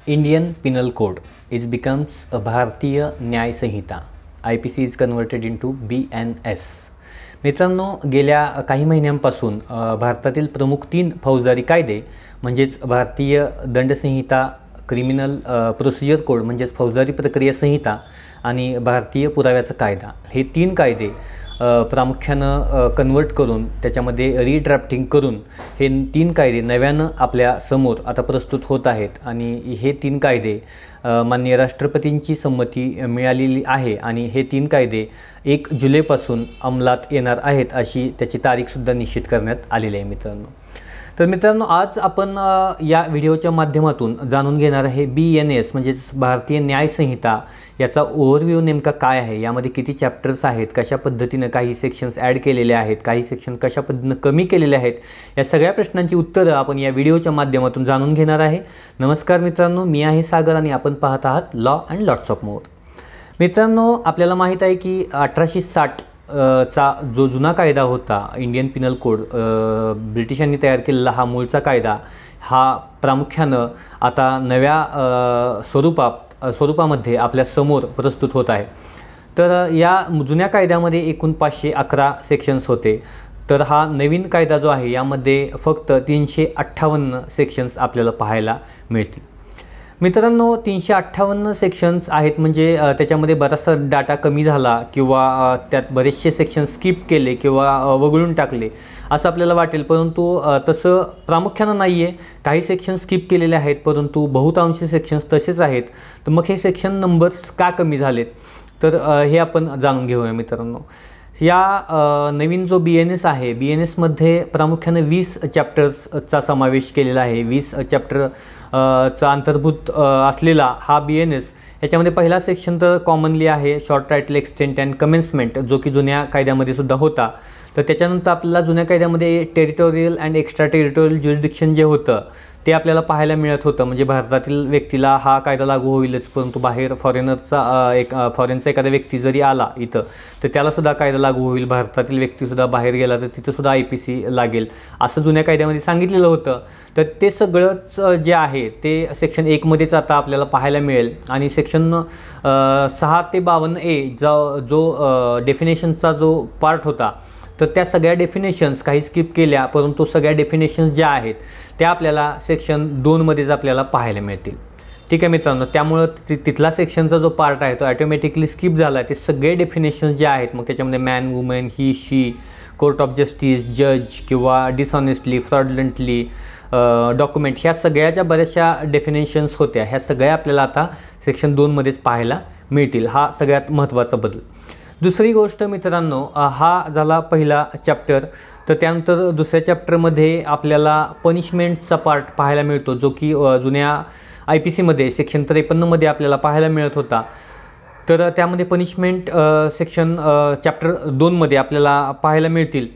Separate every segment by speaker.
Speaker 1: Indian Penal Code is becomes a भारतीय न्याय संहिता. IPC is converted into BNS. मित्रांनो, गेल्या काही महिन्यांपासून भारतातील प्रमुख 3 फौजदारी कायदे म्हणजेच भारतीय दंडसंहिता, क्रिमिनल प्रोसिजर कोड म्हणजेच फौजदारी प्रक्रिया संहिता आणि भारतीय पुराव्याचा कायदा हे 3 कायदे प्रामुख्यानं कन्वर्ट करून त्याच्यामध्ये रीड्राफ्टिंग करून हे 3 कायदे नव्यानं आपल्या समोर आता प्रस्तुत होत आहेत. आणि हे 3 कायदे माननीय राष्ट्रपतींची संमती मिळालेली आहे आणि हे 3 कायदे 1 जुलैपासून अंमलात येणार आहेत अशी त्याची तारीखसुद्धा निश्चित करण्यात आलेली आहे मित्रांनो. तर मित्रांनो, आज आपण या व्हिडिओच्या माध्यमातून जाणून घेणार आहे BNS म्हणजेच भारतीय न्याय संहिता याचा ओव्हरव्ह्यू नेमका काय आहे, यामध्ये किती चॅप्टर्स आहेत, कशा पद्धतीनं काही सेक्शन्स ॲड केलेले आहेत, काही सेक्शन कशा पद्धतीनं कमी केलेले आहेत, या सगळ्या प्रश्नांची उत्तरं आपण या व्हिडिओच्या माध्यमातून जाणून घेणार आहे. नमस्कार मित्रांनो, मी आहे सागर आणि आपण पाहत आहात law and lots of more. मित्रांनो, आपल्याला माहीत आहे की 1860 चा जो जुना कायदा होता इंडियन पिनल कोड, ब्रिटिशांनी तयार केलेला हा मूळचा कायदा हा प्रामुख्यानं आता नव्या स्वरूपामध्ये आपल्या समोर प्रस्तुत होत आहे. तर या जुन्या कायद्यामध्ये एकूण 511 सेक्शन्स होते. तर हा नवीन कायदा जो आहे यामध्ये फक्त 358 सेक्शन्स आपल्याला पाहायला मिळतील. मित्रांनो, 358 सेक्शन्स आहेत म्हणजे त्याच्यामध्ये बराचसा डाटा कमी झाला किंवा त्यात बरेचसे सेक्शन स्किप केले किंवा वगळून टाकले असं आपल्याला वाटेल, परंतु तसं प्रामुख्यानं नाही आहे. काही सेक्शन स्किप केलेले आहेत परंतु बहुतांशी सेक्शन्स तसेच आहेत. तर मग हे सेक्शन नंबर्स का कमी झालेत तर हे आपण जाणून घेऊया मित्रांनो. या नवीन जो BNS आहे, BNSमध्ये प्रामुख्यानं 20 चॅप्टर्सचा समावेश केलेला आहे. 20 चॅप्टरचा अंतर्भूत असलेला हा BNS. याच्यामध्ये पहिला सेक्शन तर कॉमनली आहे short title extent and commencement, जो की जुन्या कायद्यामध्ये सुद्धा होता. तर त्याच्यानंतर आपल्याला जुन्या कायद्यामध्ये territorial and extra territorial jurisdiction जे होतं ते आपल्याला पाहायला मिळत होतं. म्हणजे भारतातील व्यक्तीला हा कायदा लागू होईलच, परंतु बाहेर फॉरेनचा एखादा व्यक्ती जरी आला इथं तर त्यालासुद्धा कायदा लागू होईल. भारतातील व्यक्तीसुद्धा बाहेर गेला तर तिथंसुद्धा IPC लागेल असं जुन्या कायद्यामध्ये सांगितलेलं होतं. तर ते सगळंच जे आहे ते सेक्शन 1मध्येच आता आपल्याला पाहायला मिळेल. आणि सेक्शन 6 ते 52A जो डेफिनेशनचा जो पार्ट होता तर त्या सगळ्या डेफिनेशन्स काही स्किप केल्या, परंतु सगळ्या डेफिनेशन्स ज्या आहेत त्या आपल्याला सेक्शन 2मध्येच आपल्याला पाहायला मिळतील. ठीक आहे मित्रांनो, त्यामुळं तिथला सेक्शनचा जो पार्ट आहे तो ॲटोमॅटिकली स्किप झाला आहे. ते सगळे डेफिनेशन्स जे आहेत मग त्याच्यामध्ये man, women, he, she, court of justice, जज किंवा डिसऑनेस्टली, फ्रॉडलंटली, डॉक्युमेंट, ह्या सगळ्याच्या बऱ्याचशा डेफिनेशन्स होत्या. ह्या सगळ्या आपल्याला आता सेक्शन 2मध्येच पाहायला मिळतील. हा सगळ्यात महत्त्वाचा बदल. दुसरी गोष्ट मित्रांनो, हा झाला पहिला चॅप्टर. तर त्यानंतर दुसऱ्या चॅप्टरमध्ये आपल्याला पनिशमेंटचा पार्ट पाहायला मिळतो, जो की जुन्या IPCमध्ये सेक्शन 53मध्ये आपल्याला पाहायला मिळत होता. तर त्यामध्ये पनिशमेंट सेक्शन चॅप्टर 2मध्ये आपल्याला पाहायला मिळतील.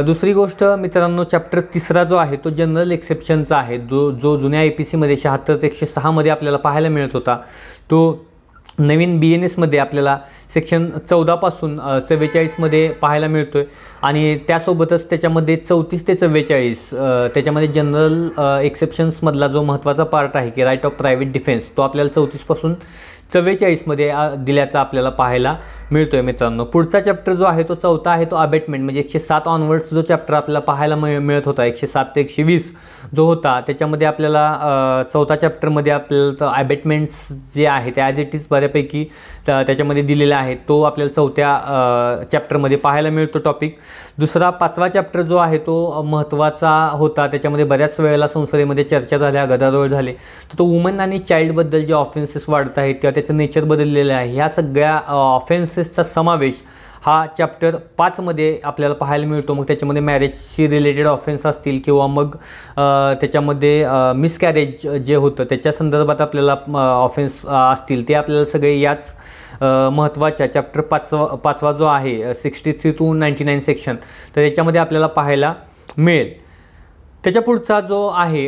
Speaker 1: दुसरी गोष्ट मित्रांनो, चॅप्टर 3 जो आहे तो जनरल एक्सेप्शनचा आहे, जो जुन्या IPCमध्ये 76 ते 106मध्ये आपल्याला पाहायला मिळत होता. तो नवीन BNSमध्ये आपल्याला सेक्शन 14 पासून 44मध्ये पाहायला मिळतो आहे. आणि त्यासोबतच त्याच्यामध्ये 34 ते 44 त्याच्यामध्ये जनरल एक्सेप्शन्समधला जो महत्त्वाचा पार्ट आहे की राईट ऑफ प्रायव्हेट डिफेन्स, तो आपल्याला 34 पासून 44मध्ये दिल्याचा आपल्याला पाहायला मिळतो आहे मित्रांनो. पुढचा चॅप्टर जो आहे तो 4था आहे, तो अबेटमेंट म्हणजे 107 ऑनवर्ड्स जो चॅप्टर आपल्याला पाहायला मिळत होता, 107 ते 120 जो होता, त्याच्यामध्ये आपल्याला 4था चॅप्टरमध्ये आपल्याला अबेटमेंट्स जे आहे ते ॲज इट इज बऱ्यापैकी त्याच्यामध्ये दिलेला आहे. तो आपल्याला 4थ्या चॅप्टरमध्ये पाहायला मिळतो टॉपिक. दुसरा 5वा चॅप्टर जो आहे तो महत्त्वाचा होता. त्याच्यामध्ये बऱ्याच वेळेला संसदेमध्ये चर्चा झाल्या, गदारोळ झाले. तर तो वुमन आणि चाइल्डबद्दल जे ऑफेन्सेस वाढत आहेत किंवा त्याचं नेचर बदललेलं आहे, ह्या सगळ्या ऑफेन्सेसचा समावेश हा चॅप्टर 5मध्ये आपल्याला पाहायला मिळतो. मग त्याच्यामध्ये मॅरेजशी रिलेटेड ऑफेन्स असतील किंवा मग त्याच्यामध्ये मिसकॅरेज जे होतं त्याच्या संदर्भात आपल्याला ऑफेन्स असतील, ते आपल्याला सगळे याच महत्त्वाच्या चॅप्टर 5वा जो आहे 63 to 99 सेक्शन, तर याच्यामध्ये आपल्याला पाहायला मिळेल. त्याच्या पुढचा जो आहे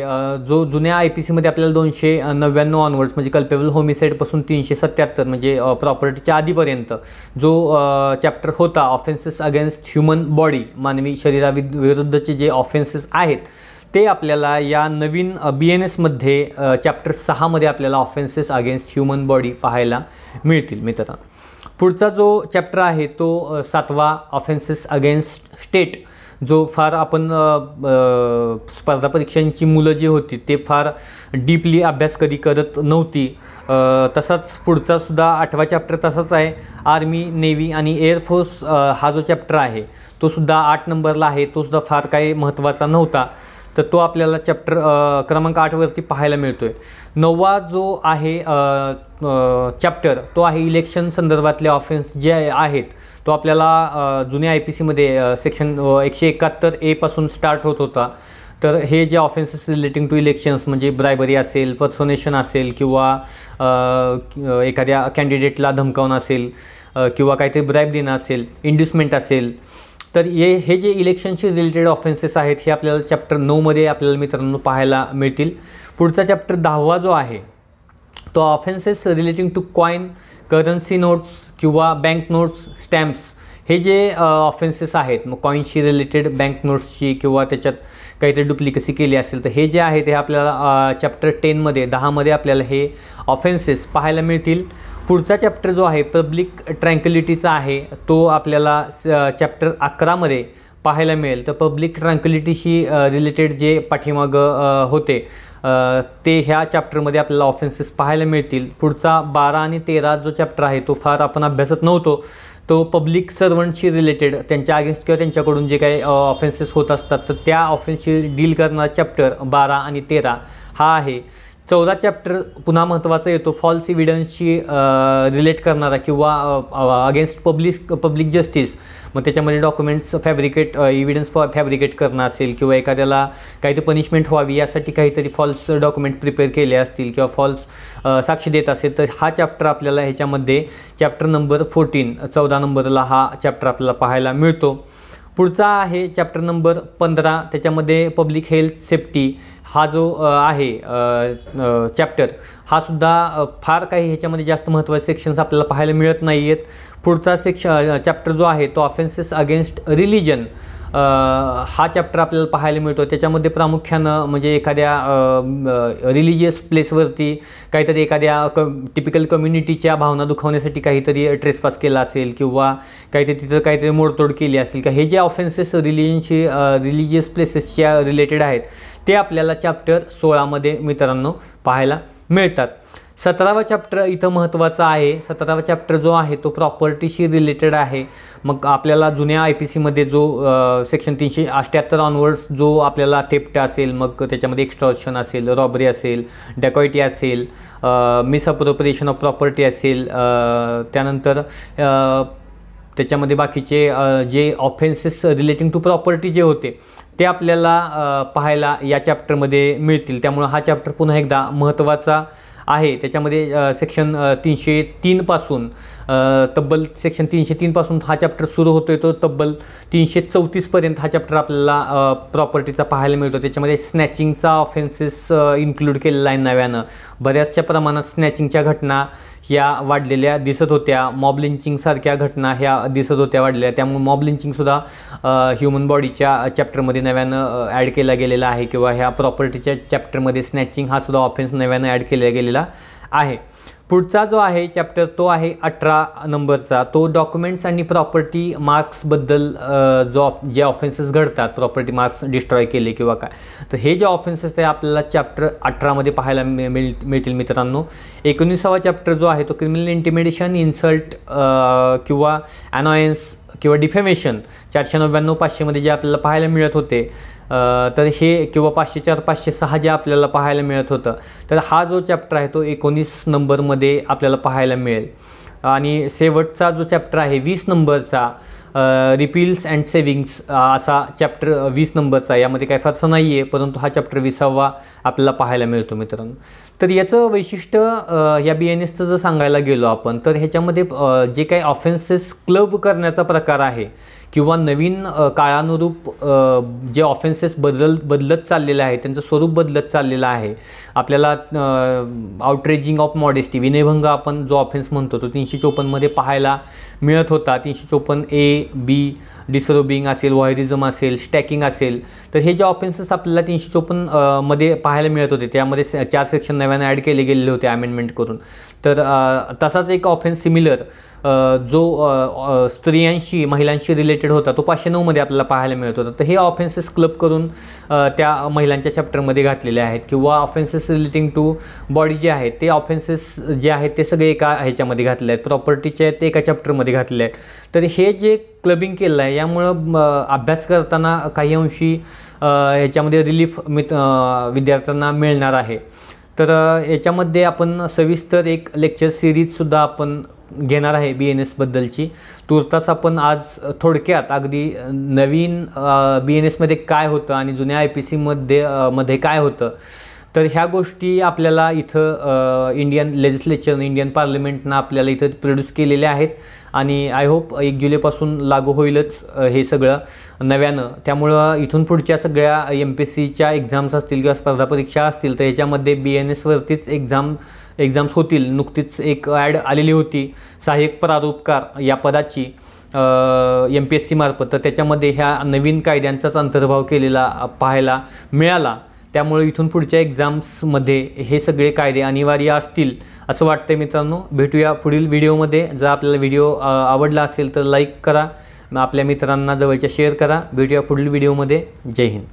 Speaker 1: जो जुन्या IPCमध्ये आपल्याला 299 ऑनवर्ड्स म्हणजे कल्पेबल होमिसाईडपासून 377 म्हणजे प्रॉपर्टीच्या आधीपर्यंत जो चॅप्टर होता ऑफेन्सेस अगेन्स्ट ह्युमन बॉडी, मानवी शरीराविरुद्धचे जे ऑफेन्सेस आहेत ते आपल्याला या नवीन BNSमध्ये चॅप्टर 6मध्ये आपल्याला ऑफेन्सेस अगेन्स्ट ह्युमन बॉडी पाहायला मिळतील मित्रांनो. पुढचा जो चॅप्टर आहे तो 7वा ऑफेन्सेस अगेन्स्ट स्टेट, जो फार आपण स्पर्धा परीक्षांची मुलं जी होती ते फार डीपली अभ्यास कधी करत नव्हती. तसाच पुढचा सुद्धा 8वा चॅप्टर तसाच आहे. आर्मी, नेव्ही आणि एअरफोर्स हा जो चॅप्टर आहे तो सुद्धा 8 नंबरला आहे. तो सुद्धा फार काही महत्त्वाचा नव्हता, तर तो आपल्याला चॅप्टर क्रमांक 8वरती पाहायला मिळतो आहे. 9वा जो आहे चॅप्टर तो आहे इलेक्शन संदर्भातले ऑफेन्स जे आहेत. तो आपल्याला जुन्या IPCमध्ये सेक्शन 171A पासून स्टार्ट होत होता. तर हे जे ऑफेन्सेस रिलेटिंग टू इलेक्शन्स म्हणजे ब्रायबरी असेल, पर्सोनेशन असेल किंवा एखाद्या कॅन्डिडेटला धमकावणं असेल किंवा काहीतरी ब्राईब देणं असेल, इंड्युसमेंट असेल, तर हे जे इलेक्शनशी रिलेटेड ऑफेन्सेस आहेत हे आपल्याला चॅप्टर 9मध्ये आपल्याला मित्रांनो पाहायला मिळतील. पुढचा चॅप्टर 10वा जो आहे तो offences relating to coin, currency notes किंवा बँक नोट्स, स्टॅम्प्स, हे जे ऑफेन्सेस आहेत. मग कॉईनशी रिलेटेड, बँक नोट्सची किंवा त्याच्यात काहीतरी डुप्लिकेसी केली असेल तर हे जे आहे ते आपल्याला चॅप्टर 10मध्ये आपल्याला हे ऑफेन्सेस पाहायला मिळतील. पुढचा चॅप्टर जो आहे पब्लिक ट्रँक्युलिटीचा आहे तो आपल्याला चॅप्टर 11मध्ये पाहायला मिळेल. तर पब्लिक ट्रँक्युलिटीशी रिलेटेड जे पाठीमागं होते ते ह्या चॅप्टरमध्ये आपल्याला ऑफेन्सेस पाहायला मिळतील. पुढचा 12 आणि 13 जो चॅप्टर आहे तो फार आपण अभ्यासत नव्हतो. तो पब्लिक सर्वंटशी रिलेटेड, त्यांच्या अगेन्स्ट किंवा त्यांच्याकडून जे काही ऑफेन्सेस होत असतात तर त्या ऑफेन्सशी डील करणारा चॅप्टर 12 आणि 13 हा आहे. 14 चॅप्टर पुन्हा महत्त्वाचा येतो फॉल्स इव्हिडन्सशी रिलेट करणारा किंवा अगेन्स्ट पब्लिक जस्टिस. मग त्याच्यामध्ये डॉक्युमेंट्स फॅब्रिकेट, इव्हिडन्स फॅब्रिकेट करणं असेल किंवा एखाद्याला काहीतरी पनिशमेंट व्हावी यासाठी काहीतरी फॉल्स डॉक्युमेंट प्रिपेअर केले असतील किंवा फॉल्स साक्षी देत असेल तर हा चॅप्टर आपल्याला ह्याच्यामध्ये चॅप्टर नंबर 14 नंबरला हा चॅप्टर आपल्याला पाहायला मिळतो. पुढचा आहे चॅप्टर नंबर 15, त्याच्यामध्ये पब्लिक हेल्थ सेफ्टी हा जो आहे चॅप्टर हा सुद्धा फार काही ह्याच्यामध्ये जास्त महत्त्वाचे सेक्शन्स आपल्याला पाहायला मिळत नाही आहेत. पुढचा चॅप्टर जो आहे तो ऑफेन्सेस अगेन्स्ट रिलिजन हा चॅप्टर आपल्याला पाहायला मिळतो. त्याच्यामध्ये प्रामुख्यानं म्हणजे एखाद्या रिलिजियस प्लेसवरती काहीतरी एखाद्या टिपिकल कम्युनिटीच्या भावना दुखावण्यासाठी काहीतरी ट्रेसपास केला असेल किंवा काहीतरी तिथं काहीतरी मोडतोड केली असेल का, हे जे ऑफेन्सेस रिलिजियस प्लेसेसच्या रिलेटेड आहेत ते आपल्याला चॅप्टर 16मध्ये मित्रांनो पाहायला मिळतात. 17वा चॅप्टर इथं महत्त्वाचा आहे. 17वा चॅप्टर जो आहे तो प्रॉपर्टीशी रिलेटेड आहे. मग आपल्याला जुन्या IPCमध्ये जो सेक्शन 378 ऑनवर्ड्स जो आपल्याला थेफ्ट असेल, मग त्याच्यामध्ये एक्स्टॉर्शन असेल, रॉबरी असेल, डेकॉइटी असेल, मिसअप्रोप्रिएशन ऑफ प्रॉपर्टी असेल, त्यानंतर त्याच्यामध्ये बाकीचे जे ऑफेन्सेस रिलेटिंग टू प्रॉपर्टी जे होते ते आपल्याला पाहायला या चॅप्टरमध्ये मिळतील. त्यामुळं हा चॅप्टर पुन्हा एकदा महत्त्वाचा आहे. त्याच्यामध्ये सेक्शन 303 पासून तब्बल सेक्शन 303 पासून हा चॅप्टर सुरू होतोय, तो तब्बल 334 पर्यंत हा चॅप्टर आपल्याला प्रॉपर्टीचा पाहायला मिळतो. त्याच्यामध्ये स्नॅचिंगचा ऑफेन्सेस इन्क्लूड केलेला आहे नव्यानं. बऱ्याचशा प्रमाणात स्नॅचिंगच्या घटना ह्या वाढलेल्या दिसत होत्या, मॉब लिंचिंगसारख्या घटना ह्या दिसत होत्या वाढलेल्या. त्यामुळे मॉब लिंचिंगसुद्धा ह्युमन बॉडीच्या चॅप्टरमध्ये नव्यानं ॲड केला गेलेला आहे किंवा ह्या प्रॉपर्टीच्या चॅप्टरमध्ये स्नॅचिंग हा सुद्धा ऑफेन्स नव्यानं ॲड केला गेलेला आहे. पुढचा जो आहे चॅप्टर तो आहे 18 नंबरचा. तो डॉक्युमेंट्स आणि प्रॉपर्टी मार्क्सबद्दल जे ऑफेन्सेस घडतात, प्रॉपर्टी मार्क्स डिस्ट्रॉय केले किंवा काय, तर हे जे ऑफेन्सेस आहे आपल्याला चॅप्टर 18मध्ये पाहायला मिळतील मित्रांनो. 19वा चॅप्टर जो आहे तो क्रिमिनल इंटिमिडेशन, इन्सल्ट किंवा अनॉयन्स किंवा डिफेमेशन 499 500मध्ये जे आपल्याला पाहायला मिळत होते तर हे किंवा 504 506 जे आपल्याला पाहायला मिळत होतं, तर हा जो चॅप्टर आहे तो 19 नंबरमध्ये आपल्याला पाहायला मिळेल. आणि शेवटचा जो चॅप्टर आहे 20 नंबरचा रिपील्स अँड सेविंग्स असा चॅप्टर 20 नंबरचा, यामध्ये काही फारसं नाही आहे परंतु हा चॅप्टर 20वा आपल्याला पाहायला मिळतो मित्रांनो. तर याचं वैशिष्ट्य या BNSचं जर सांगायला गेलो आपण तर ह्याच्यामध्ये जे काही ऑफेन्सेस क्लब करण्याचा प्रकार आहे किंवा नवीन काळानुरूप जे ऑफेन्सेस बदलत चाललेले आहे, त्यांचं स्वरूप बदलत चाललेलं आहे. आपल्याला आउटरेजिंग ऑफ मॉडेस्टी, विनयभंग आपण जो ऑफेन्स म्हणतो तो 354मध्ये पाहायला मिळत होता. 354A, B डिसरोबिंग असेल, व्हॉयरिझम असेल, स्टॅकिंग असेल, तर हे जे ऑफेन्सेस आपल्याला 354 मध्ये पाहायला मिळत होते, त्यामध्ये 4 सेक्शन नव्यानं ॲड केले गेलेले होते अमेंडमेंट करून. तर तसाच एक ऑफेन्स सिमिलर जो स्त्रियांशी महिलांशी रिलेटेड होता तो 509 मध्ये आपल्याला पाहायला मिळत होता. तर हे ऑफेन्सेस क्लब करून त्या महिलांच्या चॅप्टरमध्ये घातलेले आहेत. किंवा ऑफेन्सेस रिलेटिंग टू बॉडी जे आहेत ते ऑफेन्सेस जे आहेत ते सगळे एका ह्याच्यामध्ये घातले आहेत, प्रॉपर्टीचे आहेत ते एका चॅप्टरमध्ये घातले आहेत. तर हे जे क्लबिंग केलं आहे यामुळं अभ्यास करताना काही अंशी ह्याच्यामध्ये रिलीफ विद्यार्थ्यांना मिळणार आहे. तर याच्यामध्ये आपण सविस्तर एक लेक्चर सिरीजसुद्धा आपण घेणार आहे BNS बद्दलची. तुर्तास आपण आज थोडक्यात अगदी नवीन BNS मध्ये काय होतं आणि जुन्या IPC मध्ये काय होतं, तर ह्या गोष्टी आपल्याला इथं इंडियन लेजिस्लेचर, इंडियन पार्लमेंटनं आपल्याला इथं प्रोड्यूस केलेल्या आहेत. आणि आय होप 1 जुलैपासून लागू होईलच हे सगळं नव्यानं. त्यामुळं इथून पुढच्या सगळ्या MPSCच्या एक्झाम्स असतील किंवा स्पर्धा परीक्षा असतील तर याच्यामध्ये BNS वरतीच एक्झाम्स होतील. नुकतीच एक ॲड आलेली होती सहाय्यक प्रारूपकार या पदाची MPSC मार्फत, तर त्याच्यामध्ये ह्या नवीन कायद्यांचाच अंतर्भाव केलेला पाहायला मिळाला. त्यामुळे इथून पुढच्या एक्झाम्समध्ये हे सगळे कायदे अनिवार्य असतील असं वाटतं मित्रांनो. भेटूया पुढील व्हिडिओमध्ये. जर आपल्याला व्हिडिओ आवडला असेल तर लाईक करा, आपल्या मित्रांना जवळच्या शेअर करा. भेटूया पुढील व्हिडिओमध्ये. जय हिंद.